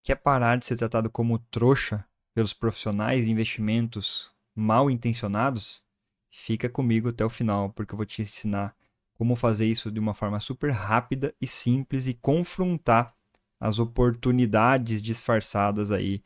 Quer parar de ser tratado como trouxa pelos profissionais de investimentos mal intencionados? Fica comigo até o final, porque eu vou te ensinar como fazer isso de uma forma super rápida e simples e confrontar as oportunidades disfarçadas aí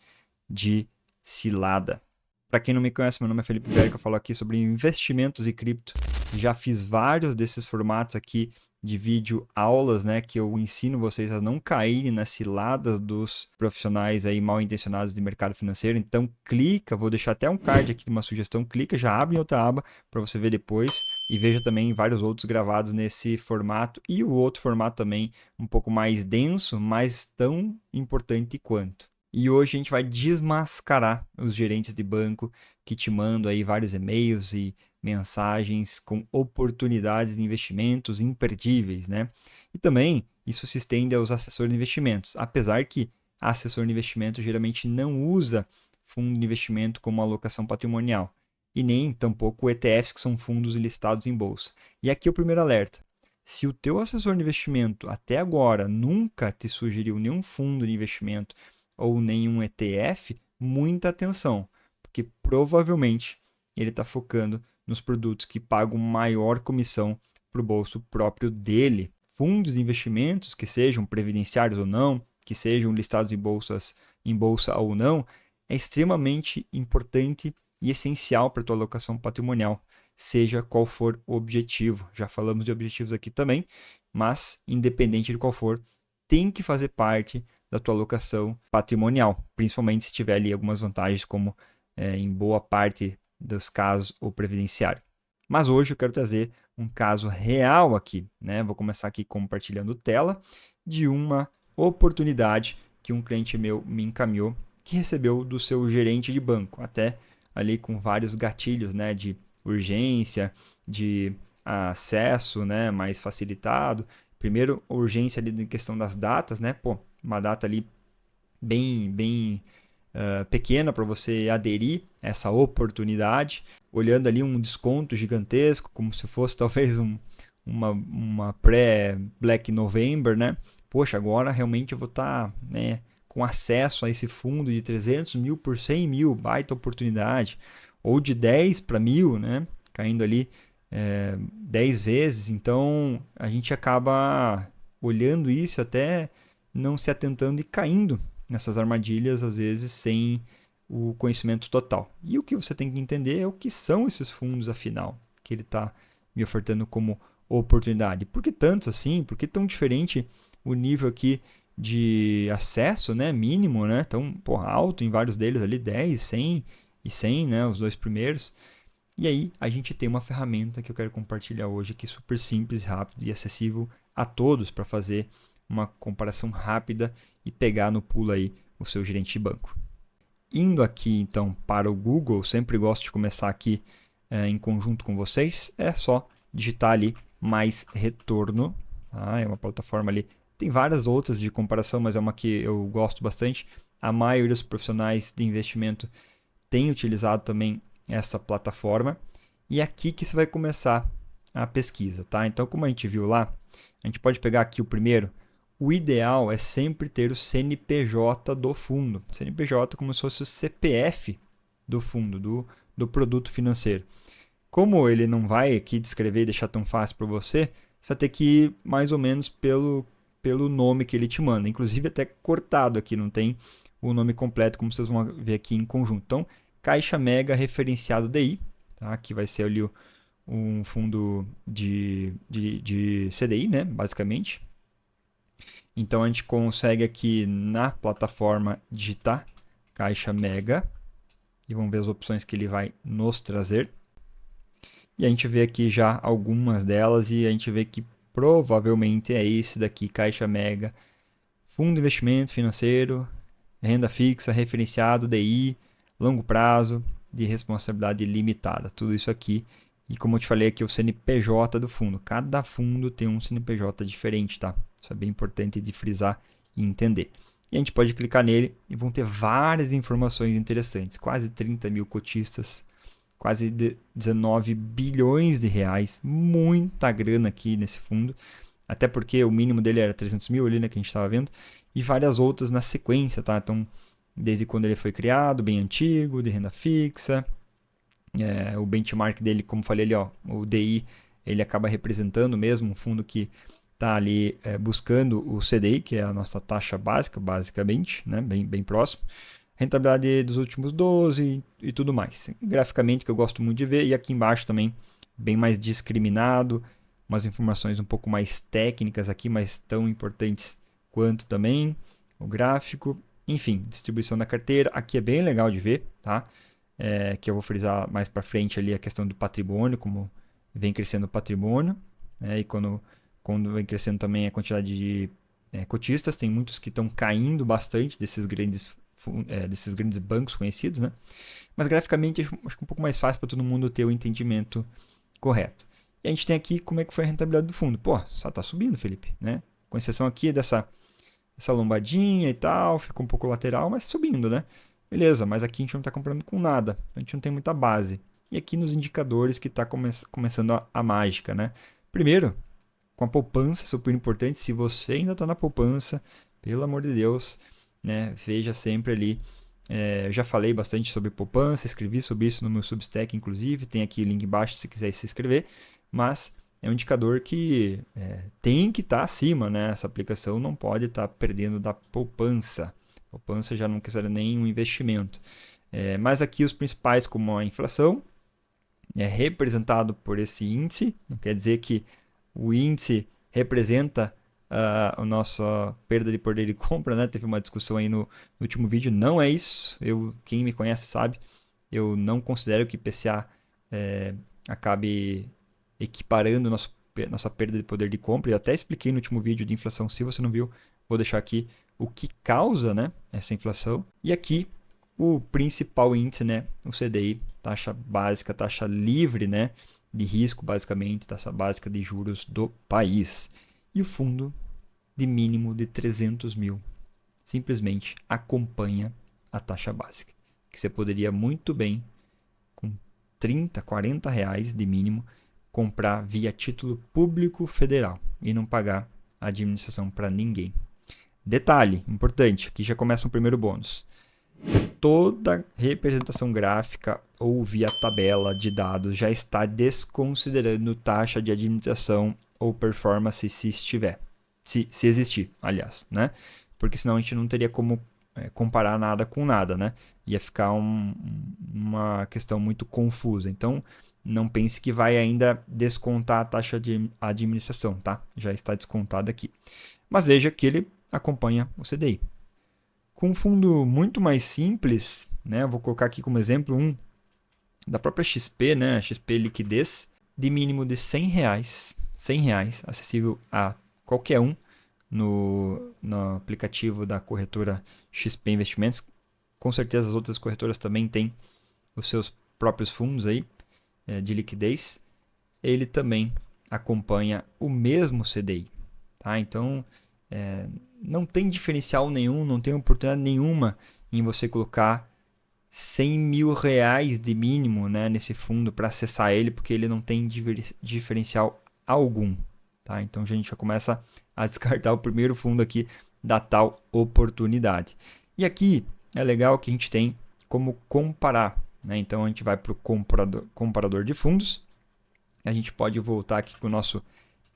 de cilada. Para quem não me conhece, meu nome é Felipe Ibérico, eu falo aqui sobre investimentos e cripto. Já fiz vários desses formatos aqui de vídeo aulas, né, que eu ensino vocês a não caírem nas ciladas dos profissionais aí mal intencionados de mercado financeiro. Então clica, vou deixar até um card aqui de uma sugestão, clica, já abre em outra aba para você ver depois e veja também vários outros gravados nesse formato e o outro formato também um pouco mais denso, mas tão importante quanto. E hoje a gente vai desmascarar os gerentes de banco que te mandam aí vários e-mails e mensagens com oportunidades de investimentos imperdíveis, né? E também isso se estende aos assessores de investimentos, apesar que assessor de investimento geralmente não usa fundo de investimento como alocação patrimonial e nem tampouco ETFs, que são fundos listados em bolsa. E aqui é o primeiro alerta. Se o teu assessor de investimento até agora nunca te sugeriu nenhum fundo de investimento ou nenhum ETF, muita atenção, porque provavelmente ele está focando nos produtos que pagam maior comissão para o bolso próprio dele. Fundos de investimentos, que sejam previdenciários ou não, que sejam listados em bolsa ou não, é extremamente importante e essencial para a tua alocação patrimonial, seja qual for o objetivo. Já falamos de objetivos aqui também, mas independente de qual for, tem que fazer parte da tua alocação patrimonial, principalmente se tiver ali algumas vantagens, como em boa parte dos casos o previdenciário. Mas hoje eu quero trazer um caso real aqui, né? Vou começar aqui compartilhando tela de uma oportunidade que um cliente meu me encaminhou, que recebeu do seu gerente de banco, até ali com vários gatilhos, né, de urgência, de acesso, né, mais facilitado. Primeiro, urgência ali na questão das datas, né? Pô, uma data ali bem pequena para você aderir a essa oportunidade, olhando ali um desconto gigantesco, como se fosse talvez uma pré-Black November, né? Poxa, agora realmente eu vou estar né, com acesso a esse fundo de 300 mil por 100 mil, baita oportunidade, ou de 10 para 1000, né? Caindo ali 10 vezes, então a gente acaba olhando isso até não se atentando e caindo nessas armadilhas, às vezes, sem o conhecimento total. E o que você tem que entender é o que são esses fundos, afinal, que ele está me ofertando como oportunidade. Por que tantos assim? Por que tão diferente o nível aqui de acesso, né, mínimo, né, tão alto em vários deles ali, 10, 100 e 100, né, os dois primeiros. E aí a gente tem uma ferramenta que eu quero compartilhar hoje que é super simples, rápido e acessível a todos para fazer uma comparação rápida e pegar no pulo aí o seu gerente de banco. Indo aqui então para o Google, sempre gosto de começar aqui em conjunto com vocês, é só digitar ali mais retorno, tá? É uma plataforma ali, tem várias outras de comparação, mas é uma que eu gosto bastante. A maioria dos profissionais de investimento tem utilizado também essa plataforma e é aqui que você vai começar a pesquisa, tá? Então, como a gente viu lá, a gente pode pegar aqui o primeiro. O ideal é sempre ter o CNPJ do fundo. CNPJ como se fosse o CPF do fundo, do produto financeiro. Como ele não vai aqui descrever e deixar tão fácil para você, você vai ter que ir mais ou menos pelo nome que ele te manda. Inclusive até cortado aqui, não tem o nome completo, como vocês vão ver aqui em conjunto. Então, Caixa Mega Referenciado DI, tá? Que vai ser ali um fundo de CDI, né? Basicamente. Então a gente consegue aqui na plataforma digitar Caixa Mega e vamos ver as opções que ele vai nos trazer. E a gente vê aqui já algumas delas e a gente vê que provavelmente é esse daqui, Caixa Mega, Fundo de Investimento Financeiro, Renda Fixa, Referenciado, DI, Longo Prazo, de Responsabilidade Limitada. Tudo isso aqui. E como eu te falei aqui, o CNPJ do fundo. Cada fundo tem um CNPJ diferente, tá? Isso é bem importante de frisar e entender. E a gente pode clicar nele e vão ter várias informações interessantes. Quase 30 mil cotistas, quase 19 bilhões de reais, muita grana aqui nesse fundo. até porque o mínimo dele era 300 mil ali, né, que a gente estava vendo, e várias outras na sequência, tá? Então, desde quando ele foi criado, bem antigo, de renda fixa, o benchmark dele, como falei ali, ó, o DI, ele acaba representando mesmo um fundo que está ali buscando o CDI, que é a nossa taxa básica, basicamente, né, bem próximo. Rentabilidade dos últimos 12 e tudo mais. Graficamente, que eu gosto muito de ver, e aqui embaixo também, bem mais discriminado, umas informações um pouco mais técnicas aqui, mas tão importantes quanto também o gráfico. Enfim, distribuição da carteira, aqui é bem legal de ver, tá? Que eu vou frisar mais para frente ali a questão do patrimônio, como vem crescendo o patrimônio, né? E quando vem crescendo também a quantidade de cotistas, tem muitos que estão caindo bastante desses grandes bancos conhecidos, né? Mas graficamente acho que um pouco mais fácil para todo mundo ter o entendimento correto. E a gente tem aqui como é que foi a rentabilidade do fundo. Pô, só está subindo, Felipe, né? Com exceção aqui dessa lombadinha e tal, ficou um pouco lateral, mas subindo, né? Beleza, mas aqui a gente não está comprando com nada, a gente não tem muita base. E aqui nos indicadores que está começando a mágica, né? Primeiro, com a poupança, super importante, se você ainda está na poupança, pelo amor de Deus, né? Veja sempre ali. Eu já falei bastante sobre poupança, escrevi sobre isso no meu Substack, inclusive, tem aqui o link embaixo se quiser se inscrever, mas é um indicador que tem que estar acima, né? Essa aplicação não pode estar perdendo da poupança. Poupança já não considera nenhum investimento. Mas aqui os principais, como a inflação, é representado por esse índice. Não quer dizer que o índice representa a nossa perda de poder de compra, né? Teve uma discussão aí no último vídeo. Não é isso. Quem me conhece sabe. Eu não considero que IPCA acabe equiparando nossa perda de poder de compra. Eu até expliquei no último vídeo de inflação. Se você não viu, vou deixar aqui o que causa, né, essa inflação. E aqui o principal índice, né, o CDI, taxa básica, taxa livre, né, de risco, basicamente, taxa básica de juros do país. E o fundo de mínimo de 300 mil simplesmente acompanha a taxa básica, que você poderia muito bem, com 30, 40 reais de mínimo, comprar via título público federal e não pagar a administração para ninguém. Detalhe importante, aqui já começa um primeiro bônus. Toda representação gráfica ou via tabela de dados já está desconsiderando taxa de administração ou performance se estiver. Se existir, aliás, né? Porque senão a gente não teria como comparar nada com nada, né? Ia ficar uma questão muito confusa. Então, não pense que vai ainda descontar a taxa de administração, tá? Já está descontada aqui. Mas veja que ele acompanha o CDI. Com um fundo muito mais simples, né? Vou colocar aqui como exemplo um da própria XP, né? XP Liquidez, de mínimo de R$100, acessível a qualquer um no aplicativo da corretora XP Investimentos. Com certeza as outras corretoras também têm os seus próprios fundos aí de liquidez. Ele também acompanha o mesmo CDI, tá? Então, não tem diferencial nenhum, não tem oportunidade nenhuma em você colocar R$100 mil de mínimo, né, nesse fundo para acessar ele, porque ele não tem diferencial algum. Tá? Então a gente já começa a descartar o primeiro fundo aqui da tal oportunidade. E aqui é legal que a gente tem como comparar. Né? Então a gente vai para o comparador de fundos. A gente pode voltar aqui com o nosso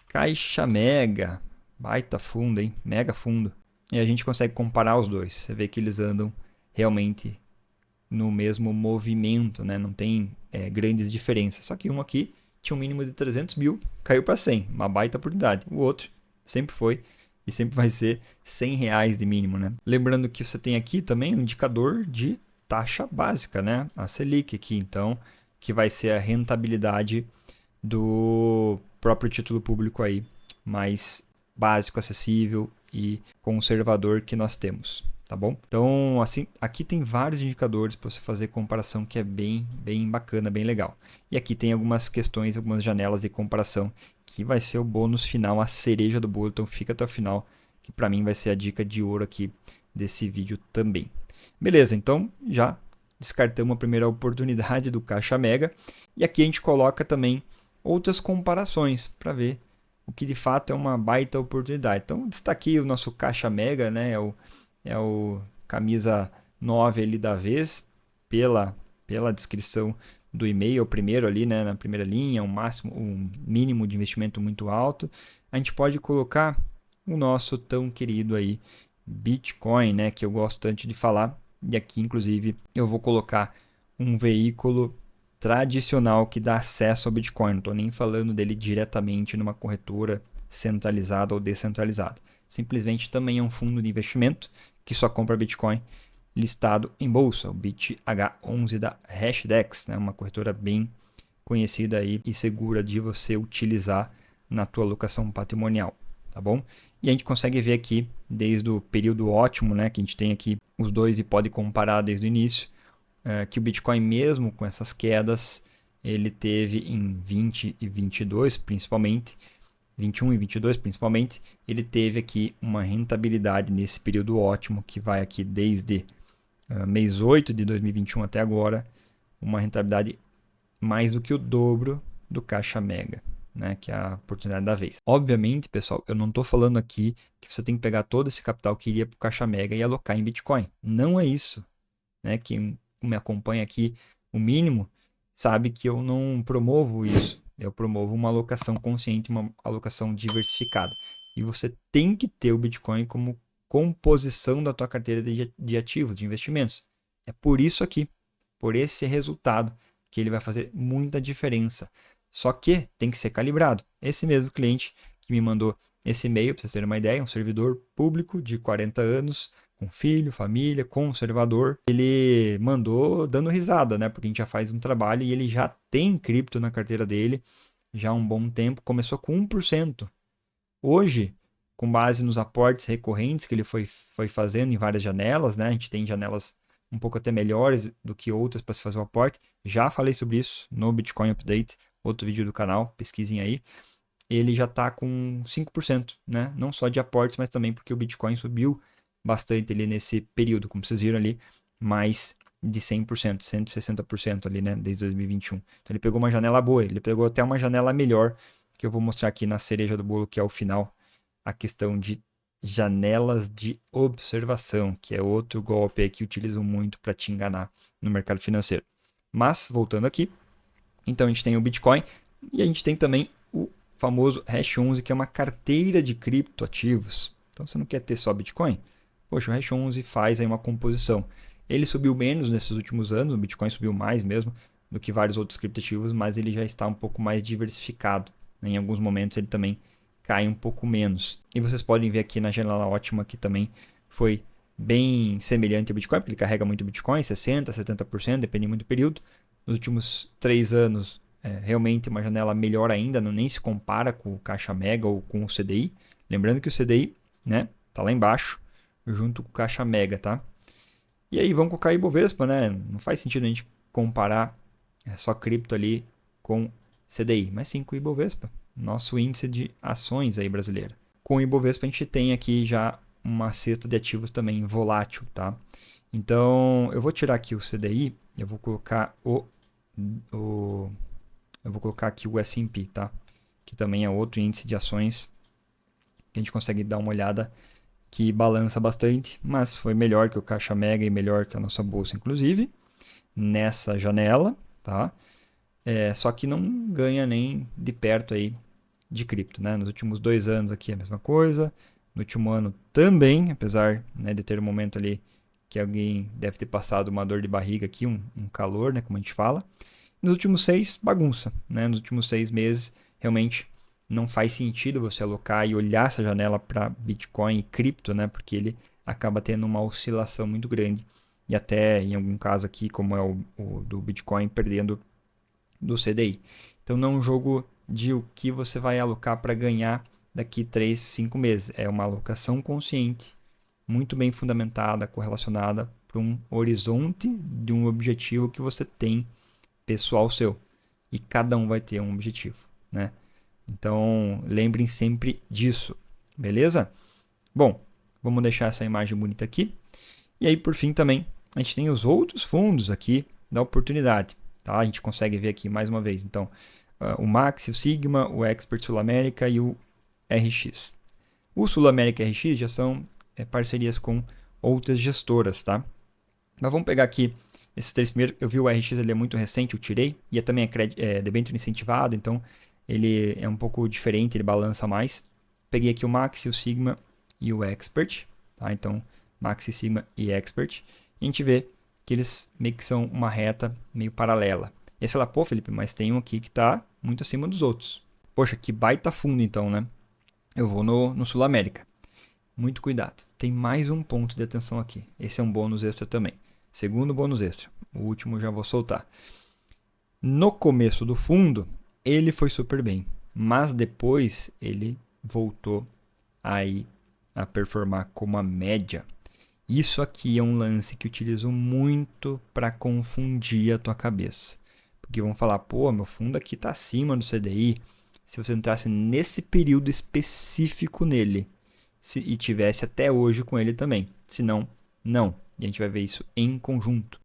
Caixa Mega. Baita fundo, hein? Mega fundo. E a gente consegue comparar os dois. Você vê que eles andam realmente no mesmo movimento, né? Não tem grandes diferenças. Só que um aqui tinha um mínimo de 300 mil, caiu para 100. Uma baita oportunidade. O outro sempre foi e sempre vai ser R$100 de mínimo, né? Lembrando que você tem aqui também um indicador de taxa básica, né? A Selic aqui, então, que vai ser a rentabilidade do próprio título público aí, mais básico, acessível e conservador que nós temos, tá bom? Então, assim, aqui tem vários indicadores para você fazer comparação que é bem bacana, bem legal. E aqui tem algumas questões, algumas janelas de comparação que vai ser o bônus final, a cereja do bolo. Então, fica até o final, que para mim vai ser a dica de ouro aqui desse vídeo também. Beleza, então já descartamos a primeira oportunidade do Caixa Mega. E aqui a gente coloca também outras comparações para ver o que de fato é uma baita oportunidade. Então, destaquei o nosso Caixa Mega, né? É o camisa 9 ali da vez, pela descrição do e-mail, o primeiro ali, né, na primeira linha, um mínimo de investimento muito alto. A gente pode colocar o nosso tão querido aí Bitcoin, né, que eu gosto tanto de falar. E aqui, inclusive, eu vou colocar um veículo tradicional que dá acesso ao Bitcoin. Não estou nem falando dele diretamente numa corretora centralizada ou descentralizada. Simplesmente também é um fundo de investimento que só compra Bitcoin listado em bolsa, o BitH11 da Hashdex, né? Uma corretora bem conhecida aí e segura de você utilizar na tua alocação patrimonial, tá bom? E a gente consegue ver aqui, desde o período ótimo, né, que a gente tem aqui os dois e pode comparar desde o início, que o Bitcoin mesmo com essas quedas, ele teve em 20 e 22 principalmente, 21 e 22 principalmente, ele teve aqui uma rentabilidade nesse período ótimo, que vai aqui desde mês 8 de 2021 até agora, uma rentabilidade mais do que o dobro do Caixa Mega, né, que é a oportunidade da vez. Obviamente, pessoal, eu não estou falando aqui que você tem que pegar todo esse capital que iria para o Caixa Mega e alocar em Bitcoin. Não é isso. Né? Quem me acompanha aqui, o mínimo, sabe que eu não promovo isso. Eu promovo uma alocação consciente, uma alocação diversificada. E você tem que ter o Bitcoin como composição da tua carteira de ativos, de investimentos. É por isso aqui, por esse resultado, que ele vai fazer muita diferença. Só que tem que ser calibrado. Esse mesmo cliente que me mandou esse e-mail, para vocês terem uma ideia, um servidor público de 40 anos, com filho, família, conservador, ele mandou dando risada, né? Porque a gente já faz um trabalho e ele já tem cripto na carteira dele já há um bom tempo. Começou com 1%. Hoje, com base nos aportes recorrentes que ele foi fazendo em várias janelas, né? A gente tem janelas um pouco até melhores do que outras para se fazer o aporte. Já falei sobre isso no Bitcoin Update, outro vídeo do canal, pesquisem aí. Ele já está com 5%, né? Não só de aportes, mas também porque o Bitcoin subiu bastante ali nesse período, como vocês viram ali, mais de 100%, 160% ali, né, desde 2021. Então ele pegou uma janela boa, ele pegou até uma janela melhor, que eu vou mostrar aqui na cereja do bolo, que é o final, a questão de janelas de observação, que é outro golpe aí que utilizam muito para te enganar no mercado financeiro. Mas, voltando aqui, então a gente tem o Bitcoin e a gente tem também o famoso Hash 11, que é uma carteira de criptoativos. Então você não quer ter só Bitcoin? Poxa, o Hash 11 faz aí uma composição. Ele subiu menos nesses últimos anos, o Bitcoin subiu mais mesmo do que vários outros criptoativos, mas ele já está um pouco mais diversificado. Em alguns momentos ele também cai um pouco menos. E vocês podem ver aqui na janela ótima que também foi bem semelhante ao Bitcoin, porque ele carrega muito Bitcoin, 60%, 70%, depende muito do período. Nos últimos 3 anos, realmente uma janela melhor ainda, não nem se compara com o Caixa Mega ou com o CDI. Lembrando que o CDI, né, tá lá embaixo, junto com o Caixa Mega, tá? E aí vamos colocar Ibovespa, né? Não faz sentido a gente comparar só cripto ali com CDI, mas sim com o Ibovespa, nosso índice de ações aí brasileiro. Com o Ibovespa a gente tem aqui já uma cesta de ativos também volátil, tá? Então eu vou tirar aqui o CDI, eu vou colocar eu vou colocar aqui o S&P, tá? Que também é outro índice de ações que a gente consegue dar uma olhada, que balança bastante, mas foi melhor que o Caixa Mega e melhor que a nossa bolsa, inclusive, nessa janela, tá? Só que não ganha nem de perto aí de cripto, né? Nos últimos 2 anos aqui é a mesma coisa, no último ano também, apesar, né, de ter um momento ali que alguém deve ter passado uma dor de barriga aqui, um calor, né, como a gente fala. Nos últimos 6, bagunça, né? Nos últimos 6 meses, realmente não faz sentido você alocar e olhar essa janela para Bitcoin e cripto, né? Porque ele acaba tendo uma oscilação muito grande e até em algum caso aqui, como é o do Bitcoin, perdendo do CDI. Então não é um jogo de o que você vai alocar para ganhar daqui 3, 5 meses. É uma alocação consciente, muito bem fundamentada, correlacionada para um horizonte de um objetivo que você tem pessoal seu. E cada um vai ter um objetivo, né? Então, lembrem sempre disso, beleza? Bom, vamos deixar essa imagem bonita aqui. E aí, por fim, também, a gente tem os outros fundos aqui da oportunidade, tá? A gente consegue ver aqui mais uma vez. Então, o Max, o Sigma, o Expert Sul América e o RX. O Sul América RX já são parcerias com outras gestoras, tá? Mas vamos pegar aqui esses 3 primeiros. Eu vi o RX, ele é muito recente, eu tirei. E também é debênture incentivado, então ele é um pouco diferente, ele balança mais. Peguei aqui o Maxi, o Sigma e o Expert, tá? Então, Maxi, Sigma e Expert. E a gente vê que eles meio que são uma reta meio paralela. E aí você fala, pô, Felipe, mas tem um aqui que está muito acima dos outros. Poxa, que baita fundo então, né? Eu vou no Sul América. Muito cuidado. Tem mais um ponto de atenção aqui. Esse é um bônus extra também. Segundo bônus extra. O último já vou soltar. No começo do fundo, ele foi super bem. Mas depois ele voltou aí a performar como a média. Isso aqui é um lance que eu utilizo muito para confundir a tua cabeça. Porque vão falar, pô, meu fundo aqui está acima do CDI. Se você entrasse nesse período específico nele e tivesse até hoje com ele também. Se não, não. E a gente vai ver isso em conjunto.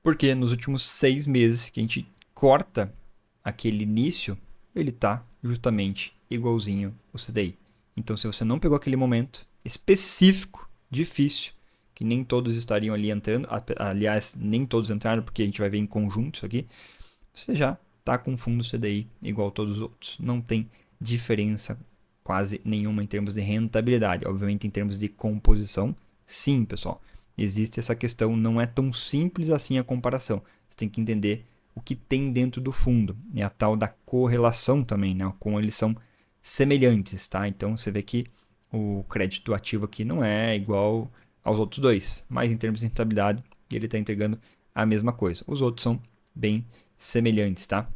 Porque nos últimos 6 meses que a gente corta aquele início, ele está justamente igualzinho o CDI. Então, se você não pegou aquele momento específico, difícil, que nem todos estariam ali entrando, aliás, nem todos entraram, porque a gente vai ver em conjunto isso aqui, você já está com fundo CDI igual a todos os outros. Não tem diferença quase nenhuma em termos de rentabilidade. Obviamente, em termos de composição, sim, pessoal. Existe essa questão, não é tão simples assim a comparação. Você tem que entender o que tem dentro do fundo. É a tal da correlação também, né? Como eles são semelhantes, tá? Então, você vê que o crédito ativo aqui não é igual aos outros dois, mas em termos de rentabilidade, ele está entregando a mesma coisa. Os outros são bem semelhantes, tá?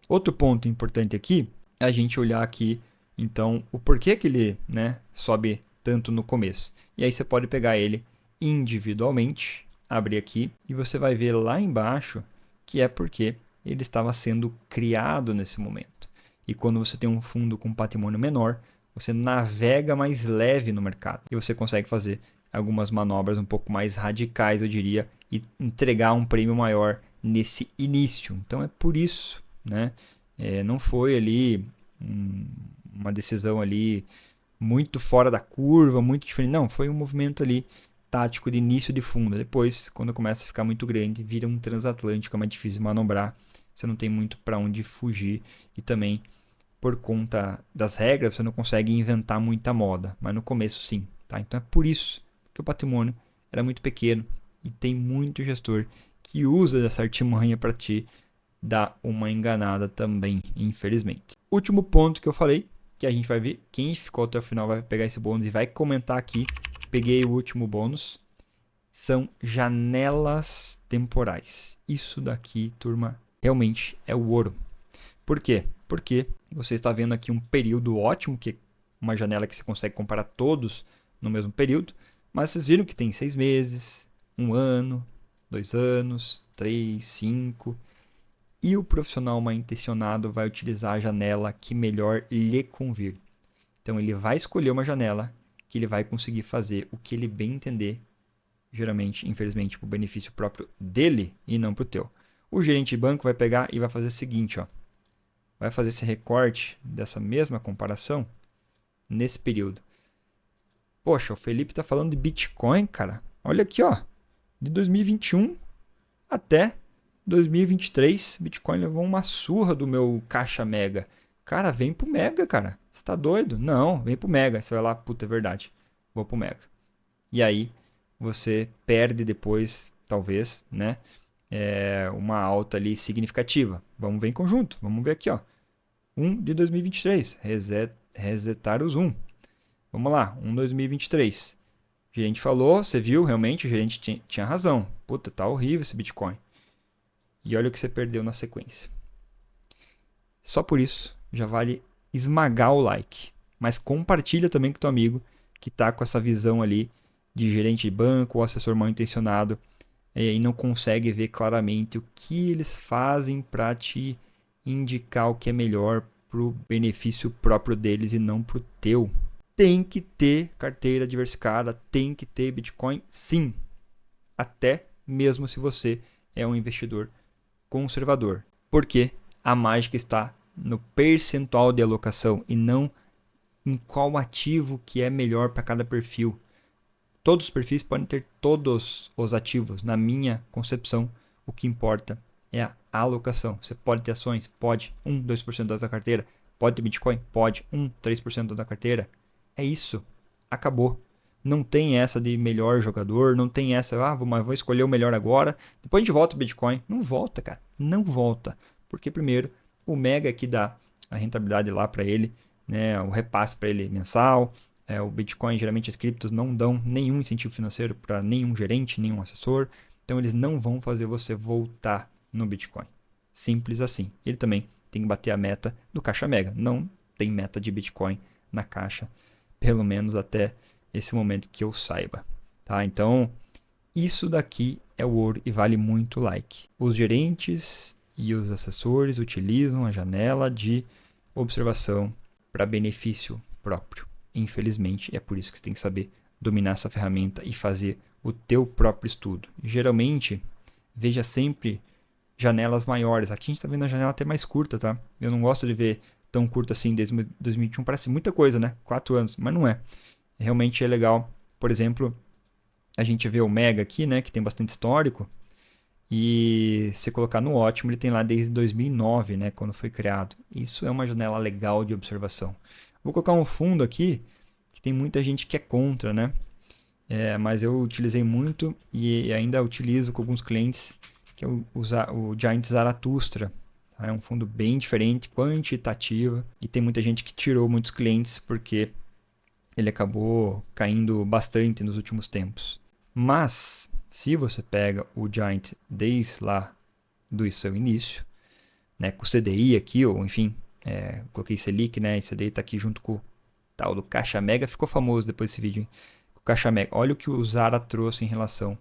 Outro ponto importante aqui é a gente olhar aqui, então, o porquê que ele, né, sobe tanto no começo. E aí você pode pegar ele individualmente, abrir aqui, e você vai ver lá embaixo que é porque ele estava sendo criado nesse momento. E quando você tem um fundo com patrimônio menor, você navega mais leve no mercado. E você consegue fazer algumas manobras um pouco mais radicais, eu diria, e entregar um prêmio maior nesse início. Então é por isso, né? Não foi ali uma decisão ali muito fora da curva, muito diferente. Não, foi um movimento ali tático de início de fundo. Depois, quando começa a ficar muito grande, vira um transatlântico, é mais difícil de manobrar. Você não tem muito para onde fugir. E também, por conta das regras, você não consegue inventar muita moda. Mas no começo, sim. Tá? Então é por isso que o patrimônio era muito pequeno. E tem muito gestor que usa dessa artimanha para te dar uma enganada também, infelizmente. Último ponto que eu falei, que a gente vai ver, quem ficou até o final vai pegar esse bônus e vai comentar aqui. Peguei o último bônus. São janelas temporais. Isso daqui, turma, realmente é o ouro. Por quê? Porque você está vendo aqui um período ótimo, que é uma janela que você consegue comparar todos no mesmo período, mas vocês viram que tem 6 meses, 1 ano, 2 anos, 3, 5. E o profissional mal intencionado vai utilizar a janela que melhor lhe convir. Então ele vai escolher uma janela que ele vai conseguir fazer o que ele bem entender, geralmente, infelizmente, para o benefício próprio dele e não para o teu. O gerente de banco vai pegar e vai fazer o seguinte, ó. Vai fazer esse recorte dessa mesma comparação nesse período. Poxa, o Felipe está falando de Bitcoin, cara. Olha aqui, ó. De 2021 até 2023, Bitcoin levou uma surra do meu caixa Mega. Cara, vem pro Mega, cara. Você tá doido? Não, vem pro Mega. Você vai lá, puta, é verdade. Vou pro Mega. E aí, você perde depois, talvez, né? Uma alta ali significativa. Vamos ver em conjunto. Vamos ver aqui, ó. 1 de 2023. Resetar os 1. Vamos lá, 1 de 2023. O gerente falou, você viu, realmente o gerente tinha razão. Puta, tá horrível esse Bitcoin. E olha o que você perdeu na sequência. Só por isso já vale esmagar o like. Mas compartilha também com teu amigo que está com essa visão ali de gerente de banco ou assessor mal intencionado e não consegue ver claramente o que eles fazem para te indicar o que é melhor para o benefício próprio deles e não para o teu. Tem que ter carteira diversificada, tem que ter Bitcoin, sim. Até mesmo se você é um investidor conservador. Porque a mágica está no percentual de alocação e não em qual ativo que é melhor para cada perfil. Todos os perfis podem ter todos os ativos. Na minha concepção, o que importa é a alocação. Você pode ter ações? Pode. 1, 2% da sua carteira. Pode ter Bitcoin? Pode. 1, 3% da carteira. É isso. Acabou. Não tem essa de melhor jogador, não tem essa, mas vou escolher o melhor agora, depois a gente volta o Bitcoin. Não volta, cara. Não volta. Porque primeiro, o Mega que dá a rentabilidade lá para ele, né, o repasse para ele mensal. O Bitcoin, geralmente as criptos não dão nenhum incentivo financeiro para nenhum gerente, nenhum assessor. Então eles não vão fazer você voltar no Bitcoin. Simples assim. Ele também tem que bater a meta do Caixa Mega. Não tem meta de Bitcoin na Caixa, pelo menos até esse momento que eu saiba. Tá? Então, isso daqui é o ouro e vale muito like. Os gerentes e os assessores utilizam a janela de observação para benefício próprio. Infelizmente, é por isso que você tem que saber dominar essa ferramenta e fazer o teu próprio estudo. Geralmente, veja sempre janelas maiores. Aqui a gente está vendo a janela até mais curta, tá? Eu não gosto de ver tão curta assim desde 2021. Parece muita coisa, né? 4 anos, mas não é. Realmente é legal. Por exemplo, a gente vê o Mega aqui, né? Que tem bastante histórico. E se colocar no ótimo, ele tem lá desde 2009, né? Quando foi criado. Isso é uma janela legal de observação. Vou colocar um fundo aqui que tem muita gente que é contra, né? Mas eu utilizei muito e ainda utilizo com alguns clientes, que é o Giant Zaratustra. Tá? É um fundo bem diferente, quantitativo, e tem muita gente que tirou muitos clientes porque ele acabou caindo bastante nos últimos tempos. Mas, se você pega o Giant desde lá do seu início, né, com o CDI aqui, ou enfim, coloquei Selic, né, e CDI está aqui junto com o tal do Caixa Mega, ficou famoso depois desse vídeo, hein? O Caixa Mega, olha o que o Zara trouxe em relação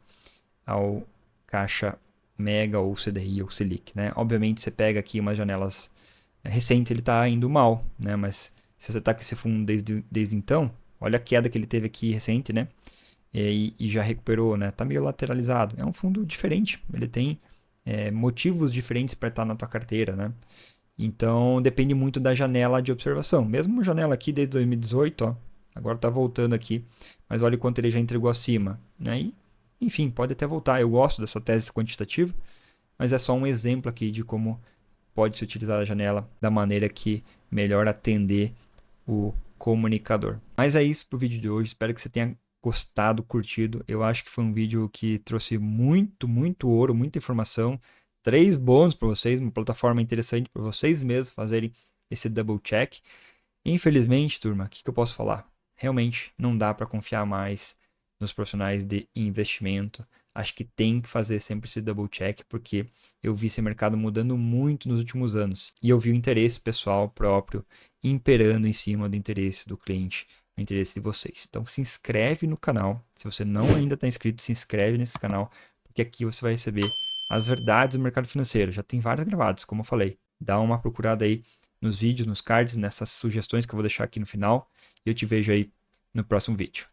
ao Caixa Mega ou CDI ou Selic, né? Obviamente você pega aqui umas janelas recentes, ele está indo mal, né? Mas se você está com esse fundo desde então, olha a queda que ele teve aqui recente, né? E já recuperou, né? Tá meio lateralizado. É um fundo diferente, ele tem motivos diferentes para estar na tua carteira, né? Então depende muito da janela de observação. Mesmo uma janela aqui desde 2018, ó, agora está voltando aqui, mas olha o quanto ele já entregou acima, né? E, enfim, pode até voltar. Eu gosto dessa tese quantitativa, mas é só um exemplo aqui de como pode se utilizar a janela da maneira que melhor atender o comunicador. Mas é isso para o vídeo de hoje. Espero que você tenha gostado, curtido. Eu acho que foi um vídeo que trouxe muito, muito ouro, muita informação. 3 bônus para vocês, uma plataforma interessante para vocês mesmos fazerem esse double check. Infelizmente, turma, o que eu posso falar? Realmente não dá para confiar mais nos profissionais de investimento. Acho que tem que fazer sempre esse double check, porque eu vi esse mercado mudando muito nos últimos anos. E eu vi o interesse pessoal próprio imperando em cima do interesse do cliente, o interesse de vocês. Então se inscreve no canal. Se você não ainda está inscrito, se inscreve nesse canal, porque aqui você vai receber as verdades do mercado financeiro. Já tem vários gravados, como eu falei. Dá uma procurada aí nos vídeos, nos cards, nessas sugestões que eu vou deixar aqui no final. E eu te vejo aí no próximo vídeo.